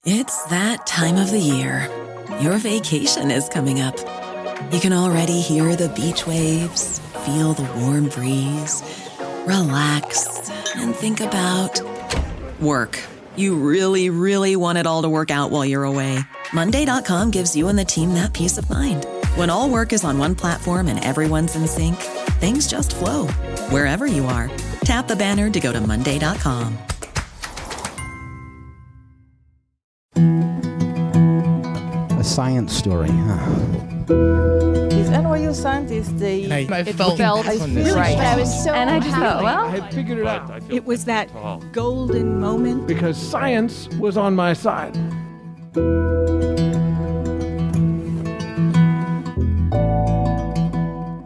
It's that time of the year. Your vacation is coming up. You can already hear the beach waves, feel the warm breeze, relax, and think about work. You really, really want it all to work out while you're away. Monday.com gives you and the team that peace of mind. When all work is on one platform and everyone's in sync, things just flow. Wherever you are, tap the banner to go to Monday.com. A science story, huh? These NYU scientists, I felt really right. I was so And I just thought, well, I figured it out It was that golden moment. because science was on my side.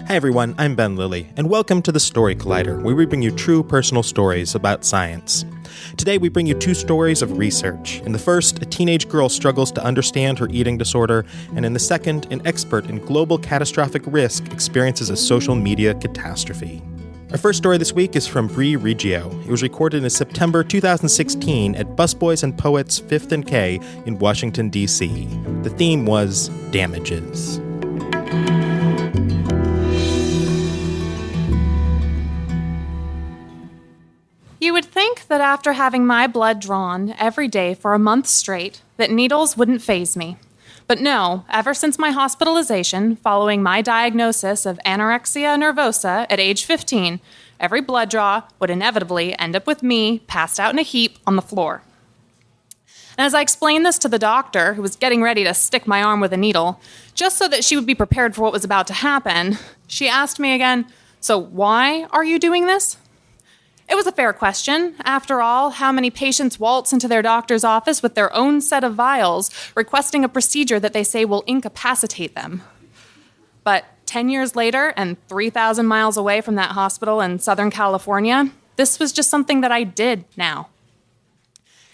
Hi everyone, I'm Ben Lilly, and welcome to the Story Collider, where we bring you true personal stories about science. Today we bring you two stories of research. In the first, a teenage girl struggles to understand her eating disorder, and in the second, an expert in global catastrophic risk experiences a social media catastrophe. Our first story this week is from Bree Reggio. It was recorded in September 2016 at Busboys and Poets 5th and K in Washington, D.C. The theme was damages. you would think that after having my blood drawn every day for a month straight, that needles wouldn't faze me. But no, ever since my hospitalization, following my diagnosis of anorexia nervosa at age 15, every blood draw would inevitably end up with me passed out in a heap on the floor. And as I explained this to the doctor, who was getting ready to stick my arm with a needle, just so that she would be prepared for what was about to happen, she asked me again, "So why are you doing this?" It was a fair question. After all, how many patients waltz into their doctor's office with their own set of vials, requesting a procedure that they say will incapacitate them? But 10 years later, and 3,000 miles away from that hospital in Southern California, this was just something that I did now.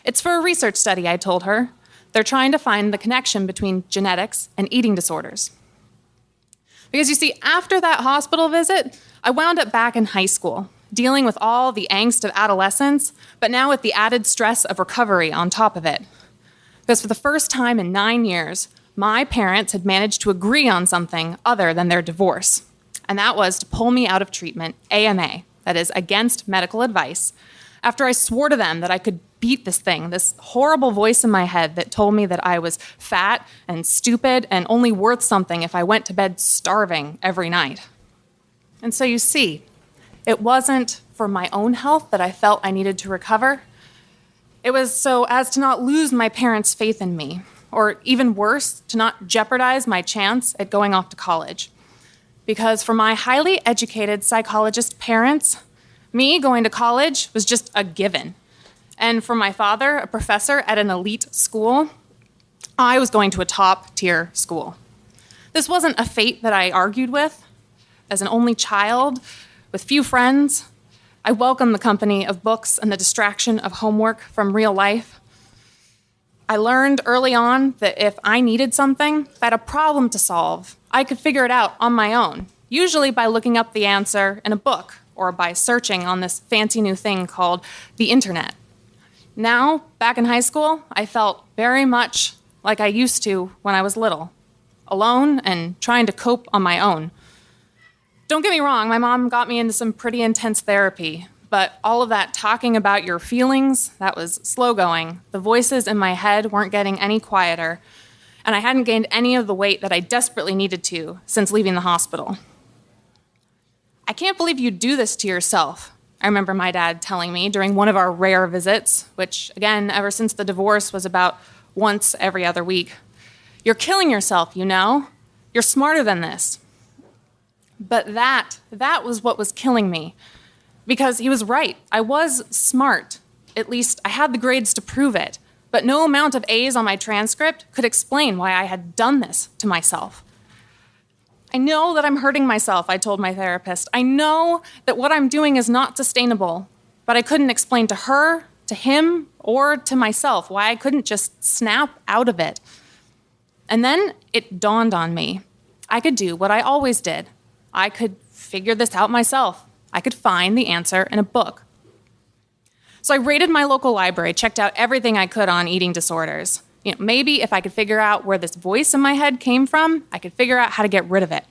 It's for a research study, I told her. They're trying to find the connection between genetics and eating disorders. Because you see, after that hospital visit, I wound up back in high school, dealing with all the angst of adolescence, but now with the added stress of recovery on top of it. Because for the first time in 9 years, my parents had managed to agree on something other than their divorce. And that was to pull me out of treatment, AMA, that is, against medical advice, after I swore to them that I could beat this thing, this horrible voice in my head that told me that I was fat and stupid and only worth something if I went to bed starving every night. And so you see, it wasn't for my own health that I felt I needed to recover. It was so as to not lose my parents' faith in me, or even worse, to not jeopardize my chance at going off to college. Because for my highly educated psychologist parents, me going to college was just a given. And for my father, a professor at an elite school, I was going to a top-tier school. This wasn't a fate that I argued with. As an only child, with few friends, I welcomed the company of books and the distraction of homework from real life. I learned early on that if I needed something, if I had a problem to solve, I could figure it out on my own, usually by looking up the answer in a book or by searching on this fancy new thing called the internet. Now, back in high school, I felt very much like I used to when I was little, alone and trying to cope on my own. Don't get me wrong, my mom got me into some pretty intense therapy, but all of that talking about your feelings, that was slow going. The voices in my head weren't getting any quieter, and I hadn't gained any of the weight that I desperately needed to since leaving the hospital. "I can't believe you do this to yourself," I remember my dad telling me during one of our rare visits, which, again, ever since the divorce was about once every other week. "You're killing yourself, you know? You're smarter than this." But that was what was killing me. Because he was right. I was smart. At least I had the grades to prove it. But no amount of A's on my transcript could explain why I had done this to myself. "I know that I'm hurting myself," I told my therapist. "I know that what I'm doing is not sustainable." But I couldn't explain to her, to him, or to myself why I couldn't just snap out of it. And then it dawned on me. I could do what I always did. I could figure this out myself. I could find the answer in a book. So I raided my local library, checked out everything I could on eating disorders. Maybe if I could figure out where this voice in my head came from, I could figure out how to get rid of it.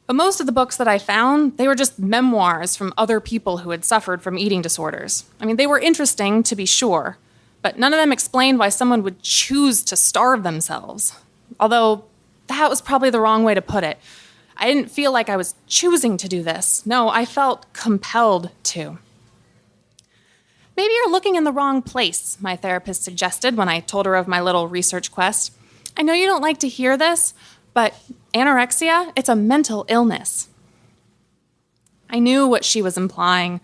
But most of the books that I found, they were just memoirs from other people who had suffered from eating disorders. They were interesting, to be sure, but none of them explained why someone would choose to starve themselves. Although, that was probably the wrong way to put it. I didn't feel like I was choosing to do this. No, I felt compelled to. Maybe you're looking in the wrong place, my therapist suggested when I told her of my little research quest. I know you don't like to hear this, but anorexia, it's a mental illness. I knew what she was implying.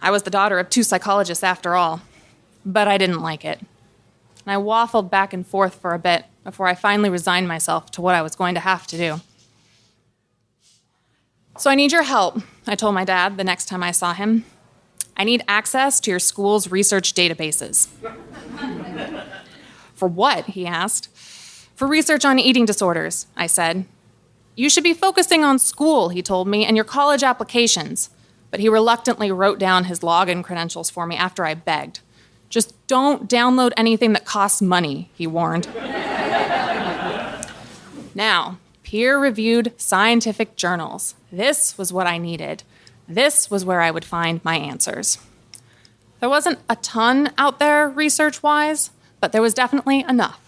I was the daughter of 2 psychologists after all, but I didn't like it. And I waffled back and forth for a bit before I finally resigned myself to what I was going to have to do. So I need your help, I told my dad the next time I saw him. I need access to your school's research databases. For what? He asked. For research on eating disorders, I said. You should be focusing on school, he told me, and your college applications. But he reluctantly wrote down his login credentials for me after I begged. Just don't download anything that costs money, he warned. Now, peer-reviewed scientific journals. This was what I needed. This was where I would find my answers. There wasn't a ton out there research-wise, but there was definitely enough.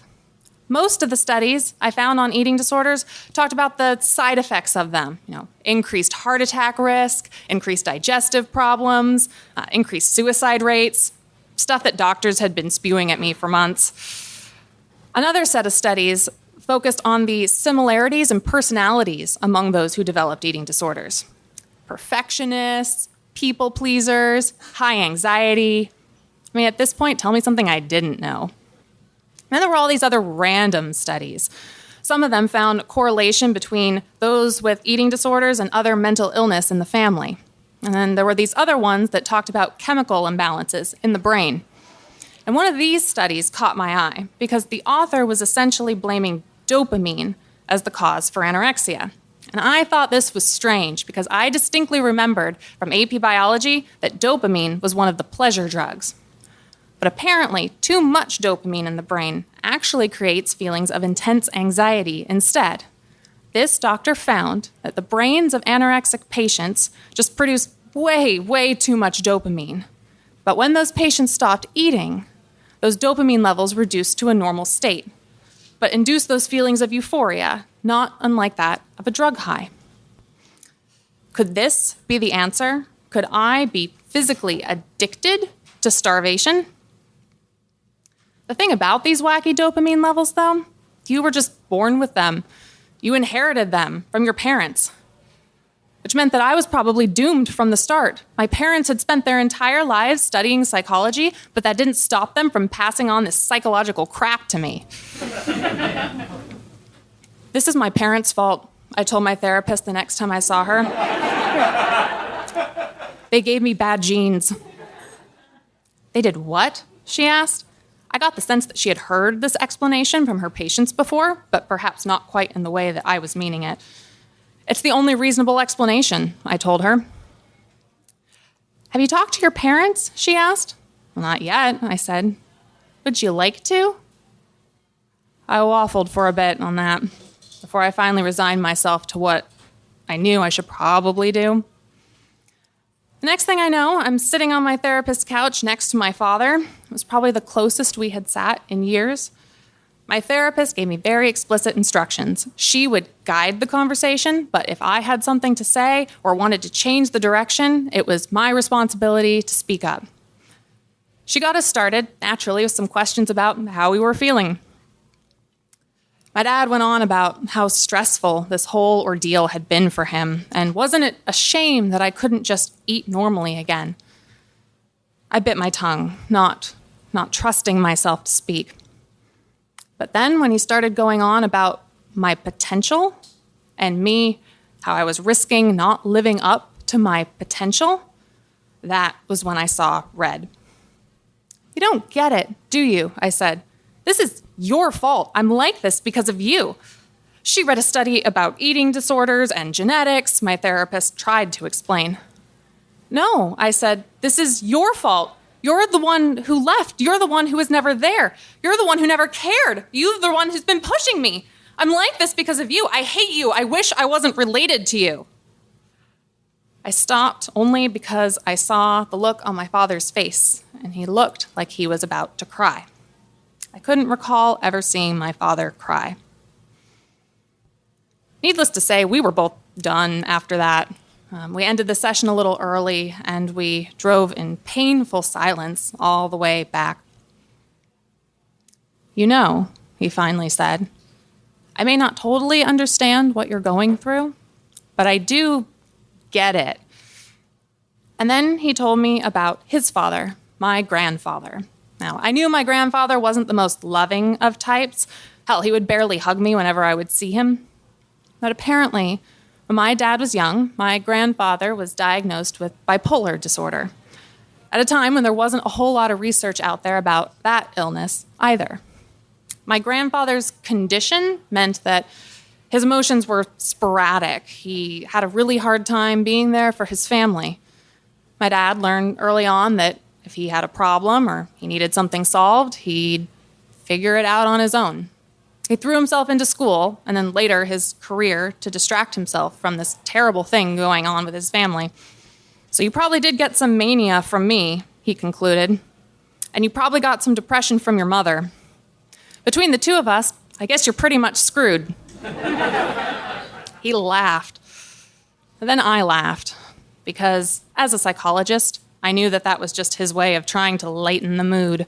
Most of the studies I found on eating disorders talked about the side effects of them. Increased heart attack risk, increased digestive problems, increased suicide rates, stuff that doctors had been spewing at me for months. Another set of studies focused on the similarities and personalities among those who developed eating disorders. Perfectionists, people pleasers, high anxiety. At this point, tell me something I didn't know. Then there were all these other random studies. Some of them found correlation between those with eating disorders and other mental illness in the family. And then there were these other ones that talked about chemical imbalances in the brain. And one of these studies caught my eye because the author was essentially blaming dopamine as the cause for anorexia. And I thought this was strange because I distinctly remembered from AP Biology that dopamine was one of the pleasure drugs. But apparently, too much dopamine in the brain actually creates feelings of intense anxiety instead. This doctor found that the brains of anorexic patients just produce way too much dopamine. But when those patients stopped eating, those dopamine levels reduced to a normal state, but induced those feelings of euphoria, not unlike that of a drug high. Could this be the answer? Could I be physically addicted to starvation? The thing about these wacky dopamine levels, though, you were just born with them. You inherited them from your parents, which meant that I was probably doomed from the start. My parents had spent their entire lives studying psychology, but that didn't stop them from passing on this psychological crap to me. This is my parents' fault, I told my therapist the next time I saw her. They gave me bad genes. They did what? She asked. I got the sense that she had heard this explanation from her patients before, but perhaps not quite in the way that I was meaning it. It's the only reasonable explanation, I told her. Have you talked to your parents? She asked. Well, not yet, I said. Would you like to? I waffled for a bit on that before I finally resigned myself to what I knew I should probably do. The next thing I know, I'm sitting on my therapist's couch next to my father. It was probably the closest we had sat in years. My therapist gave me very explicit instructions. She would guide the conversation, but if I had something to say or wanted to change the direction, it was my responsibility to speak up. She got us started, naturally, with some questions about how we were feeling. My dad went on about how stressful this whole ordeal had been for him, and wasn't it a shame that I couldn't just eat normally again? I bit my tongue, not trusting myself to speak. But then when he started going on about my potential and me, how I was risking not living up to my potential, that was when I saw red. You don't get it, do you? I said. This is your fault. I'm like this because of you. She read a study about eating disorders and genetics, my therapist tried to explain. No, I said, this is your fault. You're the one who left. You're the one who was never there. You're the one who never cared. You're the one who's been pushing me. I'm like this because of you. I hate you. I wish I wasn't related to you. I stopped only because I saw the look on my father's face, and he looked like he was about to cry. I couldn't recall ever seeing my father cry. Needless to say, we were both done after that. We ended the session a little early, and we drove in painful silence all the way back. You know, he finally said, I may not totally understand what you're going through, but I do get it. And then he told me about his father, my grandfather. Now, I knew my grandfather wasn't the most loving of types. Hell, he would barely hug me whenever I would see him. But apparently, when my dad was young, my grandfather was diagnosed with bipolar disorder, at a time when there wasn't a whole lot of research out there about that illness either. My grandfather's condition meant that his emotions were sporadic. He had a really hard time being there for his family. My dad learned early on that if he had a problem or he needed something solved, he'd figure it out on his own. He threw himself into school and then later his career to distract himself from this terrible thing going on with his family. So you probably did get some mania from me, he concluded. And you probably got some depression from your mother. Between the two of us, I guess you're pretty much screwed. He laughed. And then I laughed, because as a psychologist, I knew that that was just his way of trying to lighten the mood.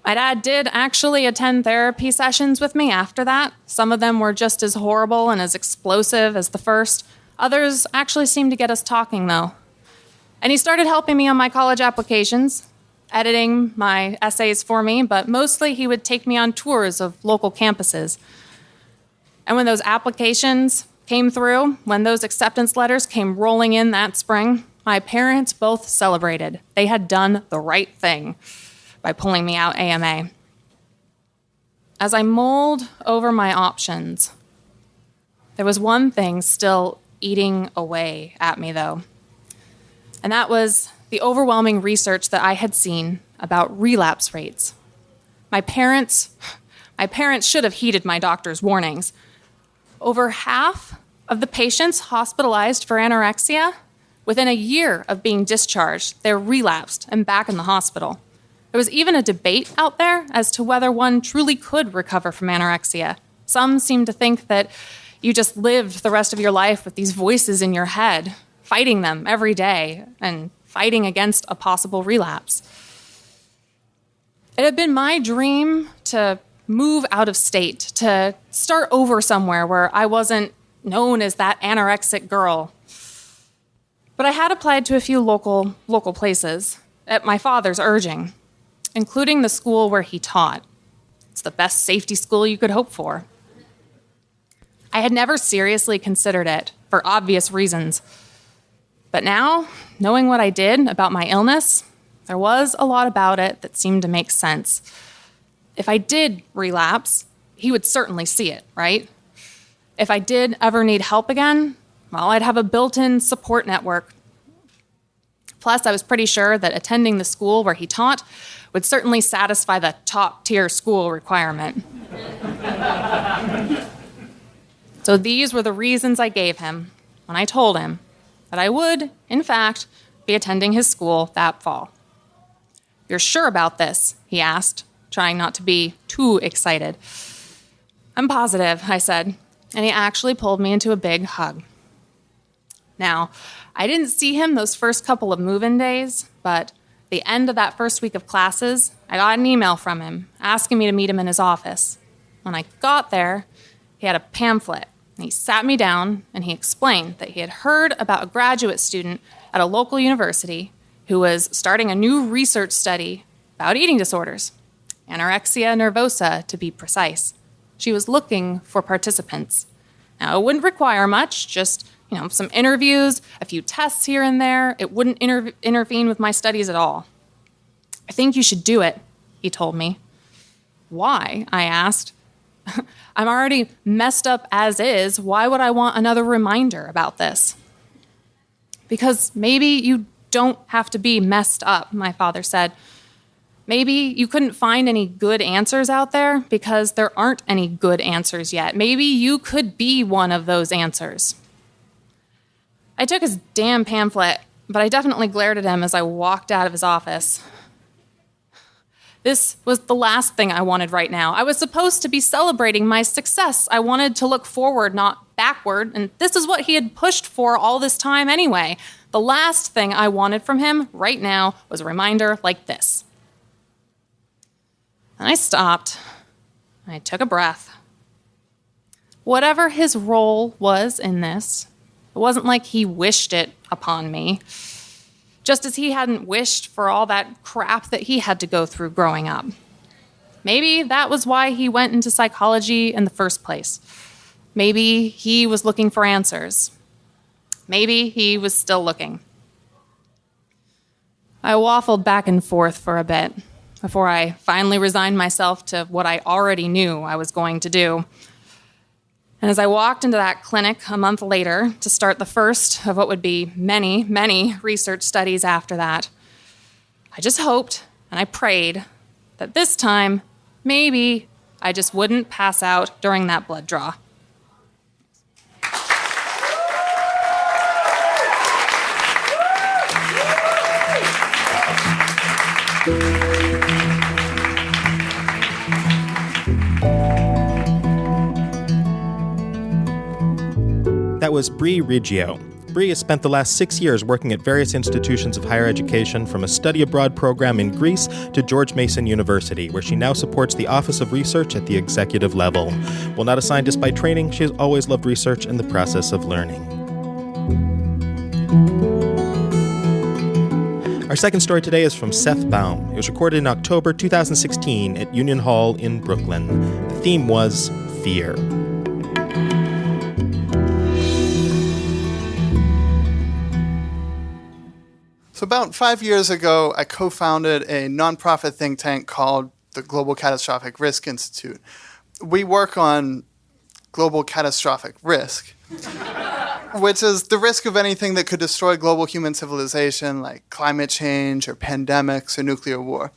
My dad did actually attend therapy sessions with me after that. Some of them were just as horrible and as explosive as the first. Others actually seemed to get us talking, though. And he started helping me on my college applications, editing my essays for me, but mostly he would take me on tours of local campuses. And when those applications came through, when those acceptance letters came rolling in that spring, my parents both celebrated. They had done the right thing by pulling me out AMA. As I mulled over my options, there was one thing still eating away at me, though. And that was the overwhelming research that I had seen about relapse rates. My parents should have heeded my doctor's warnings. Over half of the patients hospitalized for anorexia, within a year of being discharged, they're relapsed and back in the hospital. There was even a debate out there as to whether one truly could recover from anorexia. Some seem to think that you just lived the rest of your life with these voices in your head, fighting them every day and fighting against a possible relapse. It had been my dream to move out of state, to start over somewhere where I wasn't known as that anorexic girl. But I had applied to a few local places at my father's urging, including the school where he taught. It's the best safety school you could hope for. I had never seriously considered it, for obvious reasons. But now, knowing what I did about my illness, there was a lot about it that seemed to make sense. If I did relapse, he would certainly see it, right? If I did ever need help again, well, I'd have a built-in support network. Plus, I was pretty sure that attending the school where he taught would certainly satisfy the top-tier school requirement. So these were the reasons I gave him when I told him that I would, in fact, be attending his school that fall. "You're sure about this?" he asked, trying not to be too excited. "I'm positive," I said, and he actually pulled me into a big hug. Now, I didn't see him those first couple of move-in days, but the end of that first week of classes, I got an email from him asking me to meet him in his office. When I got there, he had a pamphlet, and he sat me down, and he explained that he had heard about a graduate student at a local university who was starting a new research study about eating disorders, anorexia nervosa to be precise. She was looking for participants. Now, it wouldn't require much, just some interviews, a few tests here and there. It wouldn't intervene with my studies at all. "I think you should do it," he told me. "Why?" I asked. "I'm already messed up as is. Why would I want another reminder about this?" "Because maybe you don't have to be messed up, my father said. Maybe you couldn't find any good answers out there because there aren't any good answers yet. Maybe you could be one of those answers. I took his damn pamphlet, but I definitely glared at him as I walked out of his office. This was the last thing I wanted right now. I was supposed to be celebrating my success. I wanted to look forward, not backward, and this is what he had pushed for all this time anyway. The last thing I wanted from him right now was a reminder like this. And I stopped. I took a breath. Whatever his role was in this, it wasn't like he wished it upon me. Just as he hadn't wished for all that crap that he had to go through growing up. Maybe that was why he went into psychology in the first place. Maybe he was looking for answers. Maybe he was still looking. I waffled back and forth for a bit before I finally resigned myself to what I already knew I was going to do. And as I walked into that clinic a month later to start the first of what would be many, many research studies after that, I just hoped and I prayed that this time, maybe I just wouldn't pass out during that blood draw. That was Bree Riggio. Bree has spent the last 6 years working at various institutions of higher education, from a study abroad program in Greece to George Mason University, where she now supports the Office of Research at the executive level. While not a scientist by training, she has always loved research and the process of learning. Our second story today is from Seth Baum. It was recorded in October 2016 at Union Hall in Brooklyn. The theme was fear. So about 5 years ago, I co-founded a nonprofit think tank called the Global Catastrophic Risk Institute. We work on global catastrophic risk, which is the risk of anything that could destroy global human civilization, like climate change or pandemics or nuclear war.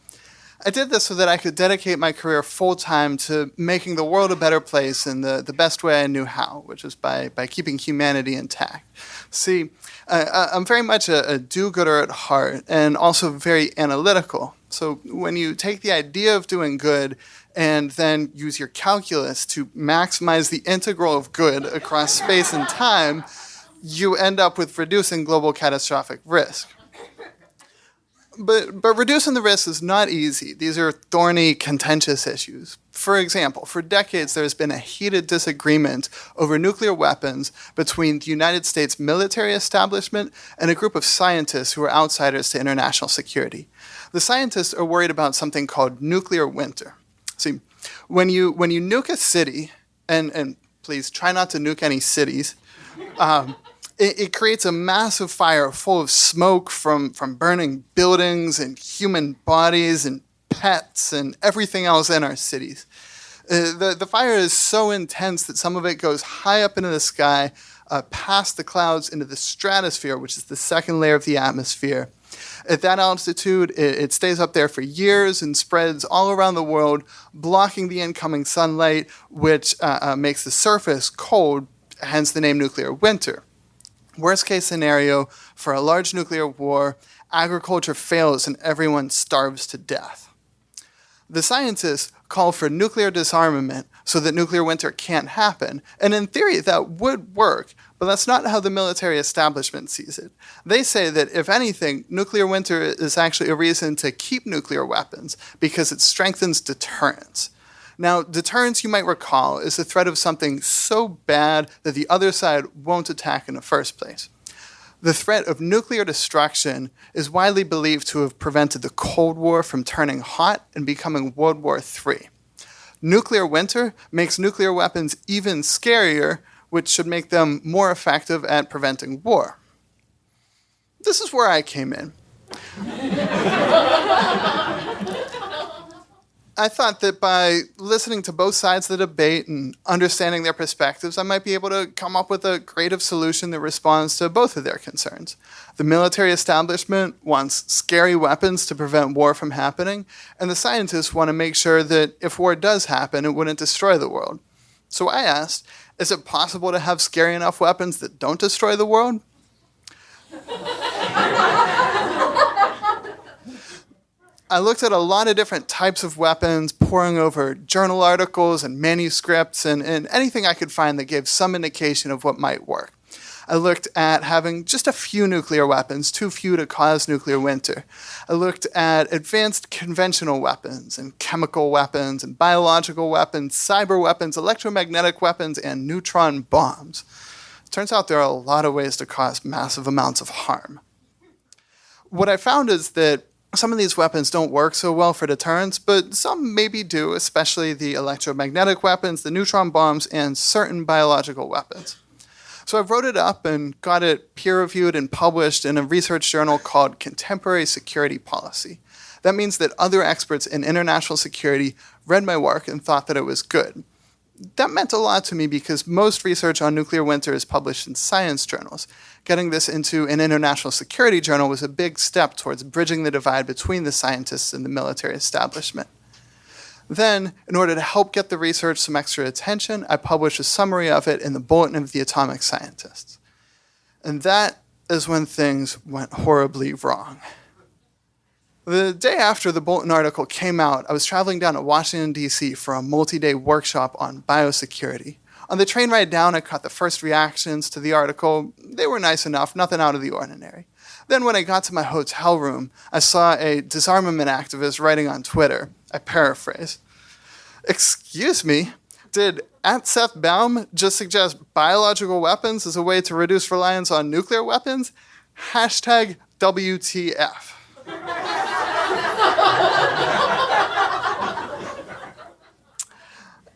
I did this so that I could dedicate my career full-time to making the world a better place in the best way I knew how, which is by keeping humanity intact. See, I'm very much a do-gooder at heart and also very analytical. So when you take the idea of doing good and then use your calculus to maximize the integral of good across space and time, you end up with reducing global catastrophic risk. But reducing the risk is not easy. These are thorny, contentious issues. For example, for decades there has been a heated disagreement over nuclear weapons between the United States military establishment and a group of scientists who are outsiders to international security. The scientists are worried about something called nuclear winter. See, when you nuke a city, and please try not to nuke any cities, it creates a massive fire full of smoke from burning buildings and human bodies and pets and everything else in our cities. The fire is so intense that some of it goes high up into the sky, past the clouds into the stratosphere, which is the second layer of the atmosphere. At that altitude, it stays up there for years and spreads all around the world, blocking the incoming sunlight, which makes the surface cold, hence the name nuclear winter. Worst case scenario, for a large nuclear war, agriculture fails and everyone starves to death. The scientists call for nuclear disarmament so that nuclear winter can't happen, and in theory that would work, but that's not how the military establishment sees it. They say that, if anything, nuclear winter is actually a reason to keep nuclear weapons because it strengthens deterrence. Now, deterrence, you might recall, is the threat of something so bad that the other side won't attack in the first place. The threat of nuclear destruction is widely believed to have prevented the Cold War from turning hot and becoming World War III. Nuclear winter makes nuclear weapons even scarier, which should make them more effective at preventing war. This is where I came in. I thought that by listening to both sides of the debate and understanding their perspectives, I might be able to come up with a creative solution that responds to both of their concerns. The military establishment wants scary weapons to prevent war from happening, and the scientists want to make sure that if war does happen, it wouldn't destroy the world. So I asked, is it possible to have scary enough weapons that don't destroy the world? I looked at a lot of different types of weapons, poring over journal articles and manuscripts and anything I could find that gave some indication of what might work. I looked at having just a few nuclear weapons, too few to cause nuclear winter. I looked at advanced conventional weapons and chemical weapons and biological weapons, cyber weapons, electromagnetic weapons, and neutron bombs. Turns out there are a lot of ways to cause massive amounts of harm. What I found is that some of these weapons don't work so well for deterrence, but some maybe do, especially the electromagnetic weapons, the neutron bombs, and certain biological weapons. So I wrote it up and got it peer-reviewed and published in a research journal called Contemporary Security Policy. That means that other experts in international security read my work and thought that it was good. That meant a lot to me because most research on nuclear winter is published in science journals. Getting this into an international security journal was a big step towards bridging the divide between the scientists and the military establishment. Then, in order to help get the research some extra attention, I published a summary of it in the Bulletin of the Atomic Scientists. And that is when things went horribly wrong. The day after the Bulletin article came out, I was traveling down to Washington, D.C. for a multi-day workshop on biosecurity. On the train ride down, I caught the first reactions to the article. They were nice enough, nothing out of the ordinary. Then when I got to my hotel room, I saw a disarmament activist writing on Twitter. I paraphrase. "Excuse me, did @SethBaum just suggest biological weapons as a way to reduce reliance on nuclear weapons? Hashtag WTF."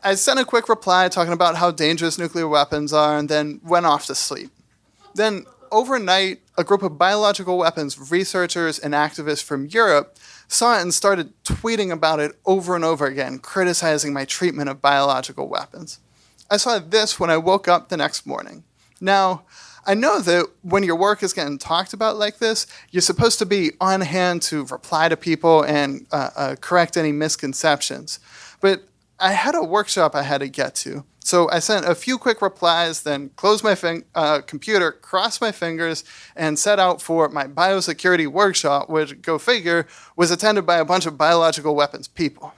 I sent a quick reply talking about how dangerous nuclear weapons are and then went off to sleep. Then, overnight, a group of biological weapons researchers and activists from Europe saw it and started tweeting about it over and over again, criticizing my treatment of biological weapons. I saw this when I woke up the next morning. Now, I know that when your work is getting talked about like this, you're supposed to be on hand to reply to people and correct any misconceptions. But I had a workshop I had to get to. So I sent a few quick replies, then closed my computer, crossed my fingers, and set out for my biosecurity workshop, which, go figure, was attended by a bunch of biological weapons people.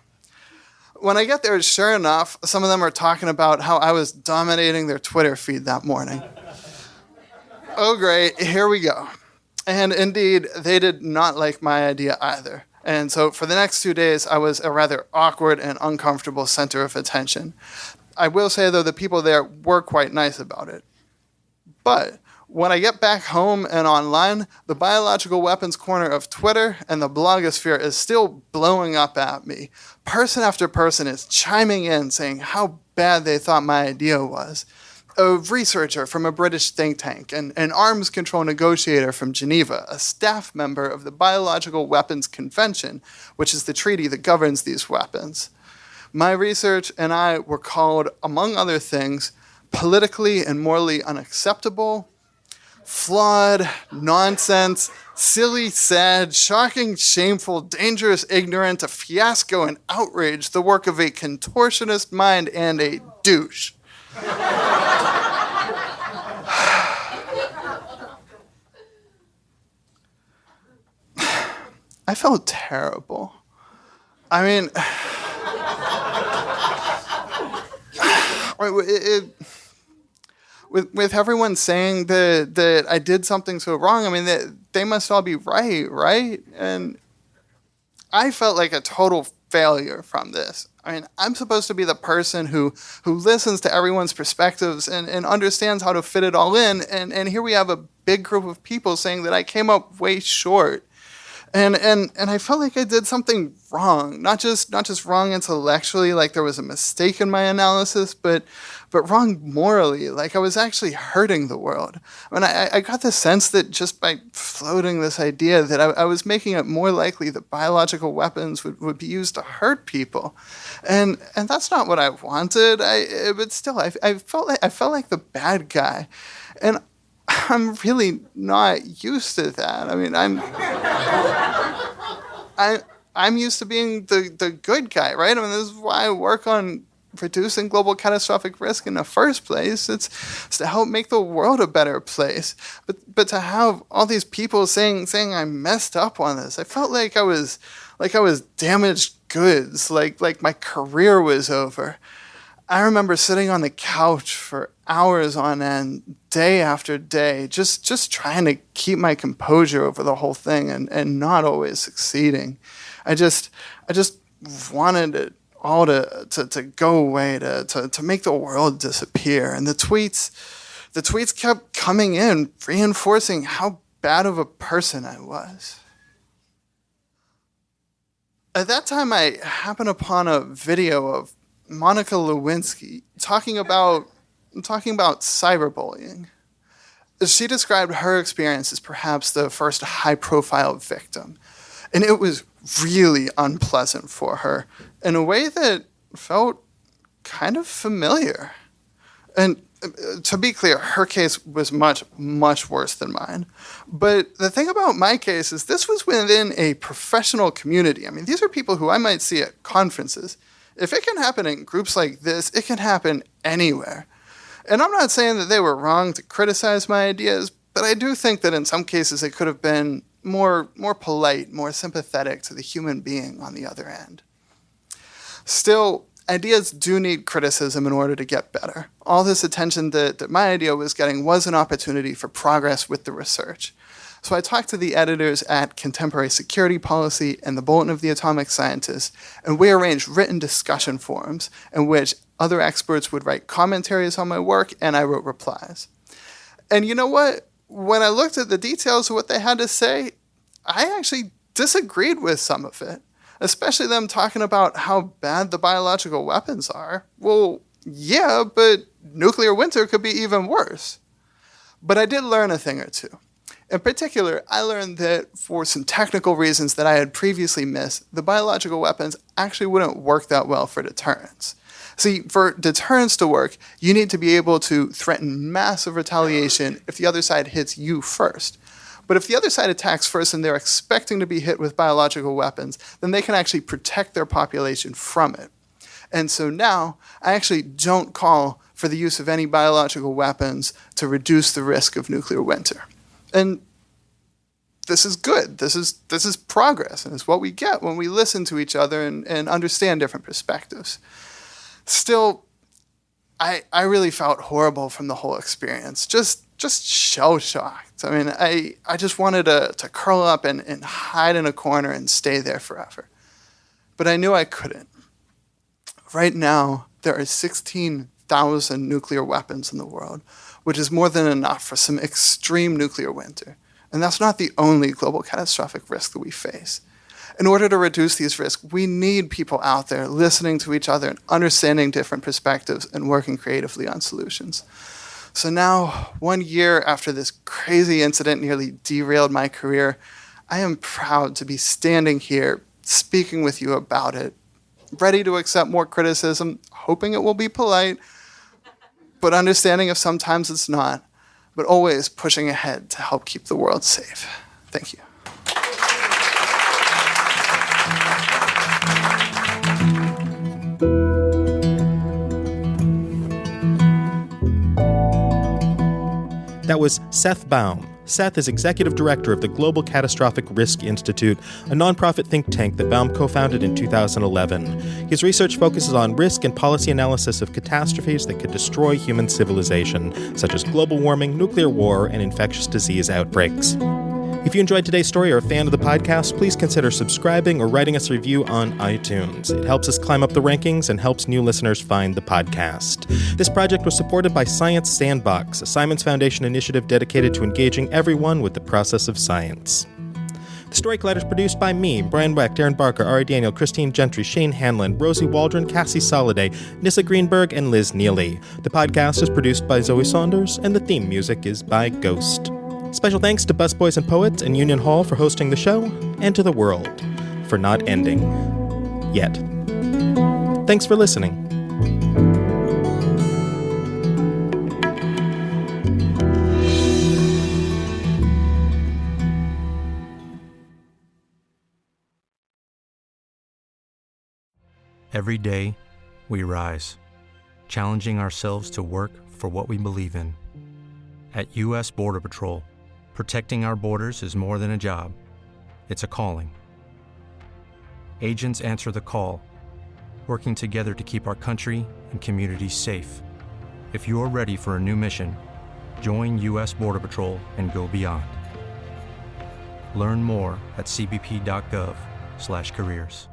When I get there, sure enough, some of them are talking about how I was dominating their Twitter feed that morning. Oh, great, here we go. And indeed, they did not like my idea either. And so for the next 2 days, I was a rather awkward and uncomfortable center of attention. I will say, though, the people there were quite nice about it. But when I get back home and online, the biological weapons corner of Twitter and the blogosphere is still blowing up at me. Person after person is chiming in saying how bad they thought my idea was. A researcher from a British think tank, an arms control negotiator from Geneva, a staff member of the Biological Weapons Convention, which is the treaty that governs these weapons. My research and I were called, among other things, politically and morally unacceptable, flawed, nonsense, silly, sad, shocking, shameful, dangerous, ignorant, a fiasco and outrage, the work of a contortionist mind and a douche. I felt terrible. I mean, with everyone saying that I did something so wrong, I mean, they must all be right? And I felt like a total failure from this. I mean, I'm supposed to be the person who listens to everyone's perspectives and understands how to fit it all in, and here we have a big group of people saying that I came up way short. And I felt like I did something wrong, not just wrong intellectually, like there was a mistake in my analysis, but wrong morally, like I was actually hurting the world. I mean, I got the sense that just by floating this idea that I was making it more likely that biological weapons would be used to hurt people, and that's not what I wanted. But still, I felt like the bad guy, and I'm really not used to that. I mean, I'm used to being the good guy, right? I mean, this is why I work on reducing global catastrophic risk in the first place. It's to help make the world a better place. But to have all these people saying I messed up on this, I felt like I was damaged goods, like my career was over. I remember sitting on the couch for hours on end, day after day, just trying to keep my composure over the whole thing and not always succeeding. I just wanted it all to go away, to make the world disappear. And the tweets kept coming in, reinforcing how bad of a person I was. At that time, I happened upon a video of Monica Lewinsky talking about cyberbullying. She described her experience as perhaps the first high-profile victim, and it was really unpleasant for her in a way that felt kind of familiar. And to be clear, her case was much, much worse than mine. But the thing about my case is this was within a professional community. I mean, these are people who I might see at conferences. If it can happen in groups like this, it can happen anywhere. And I'm not saying that they were wrong to criticize my ideas, but I do think that in some cases it could have been more polite, more sympathetic to the human being on the other end. Still, ideas do need criticism in order to get better. All this attention that my idea was getting was an opportunity for progress with the research. So I talked to the editors at Contemporary Security Policy and the Bulletin of the Atomic Scientists, and we arranged written discussion forums in which other experts would write commentaries on my work, and I wrote replies. And you know what? When I looked at the details of what they had to say, I actually disagreed with some of it, especially them talking about how bad the biological weapons are. Well, yeah, but nuclear winter could be even worse. But I did learn a thing or two. In particular, I learned that for some technical reasons that I had previously missed, the biological weapons actually wouldn't work that well for deterrence. See, for deterrence to work, you need to be able to threaten massive retaliation if the other side hits you first. But if the other side attacks first and they're expecting to be hit with biological weapons, then they can actually protect their population from it. And so now, I actually don't call for the use of any biological weapons to reduce the risk of nuclear winter. And this is good. This is progress, and it's what we get when we listen to each other and understand different perspectives. Still, I really felt horrible from the whole experience. Just shell-shocked. I mean, I just wanted to curl up and hide in a corner and stay there forever. But I knew I couldn't. Right now, there are 16,000 nuclear weapons in the world, which is more than enough for some extreme nuclear winter. And that's not the only global catastrophic risk that we face. In order to reduce these risks, we need people out there listening to each other and understanding different perspectives and working creatively on solutions. So now, 1 year after this crazy incident nearly derailed my career, I am proud to be standing here speaking with you about it, ready to accept more criticism, hoping it will be polite, but understanding if sometimes it's not, but always pushing ahead to help keep the world safe. Thank you. That was Seth Baum. Seth is executive director of the Global Catastrophic Risk Institute, a nonprofit think tank that Baum co-founded in 2011. His research focuses on risk and policy analysis of catastrophes that could destroy human civilization, such as global warming, nuclear war, and infectious disease outbreaks. If you enjoyed today's story or are a fan of the podcast, please consider subscribing or writing us a review on iTunes. It helps us climb up the rankings and helps new listeners find the podcast. This project was supported by Science Sandbox, a Simons Foundation initiative dedicated to engaging everyone with the process of science. The Story Collider is produced by me, Brian Weck, Darren Barker, Ari Daniel, Christine Gentry, Shane Hanlon, Rosie Waldron, Cassie Soliday, Nissa Greenberg, and Liz Neely. The podcast is produced by Zoe Saunders, and the theme music is by Ghost. Special thanks to Busboys and Poets and Union Hall for hosting the show, and to the world for not ending. Yet. Thanks for listening. Every day, we rise, challenging ourselves to work for what we believe in. At U.S. Border Patrol, protecting our borders is more than a job. It's a calling. Agents answer the call, working together to keep our country and communities safe. If you're ready for a new mission, join U.S. Border Patrol and go beyond. Learn more at cbp.gov/careers.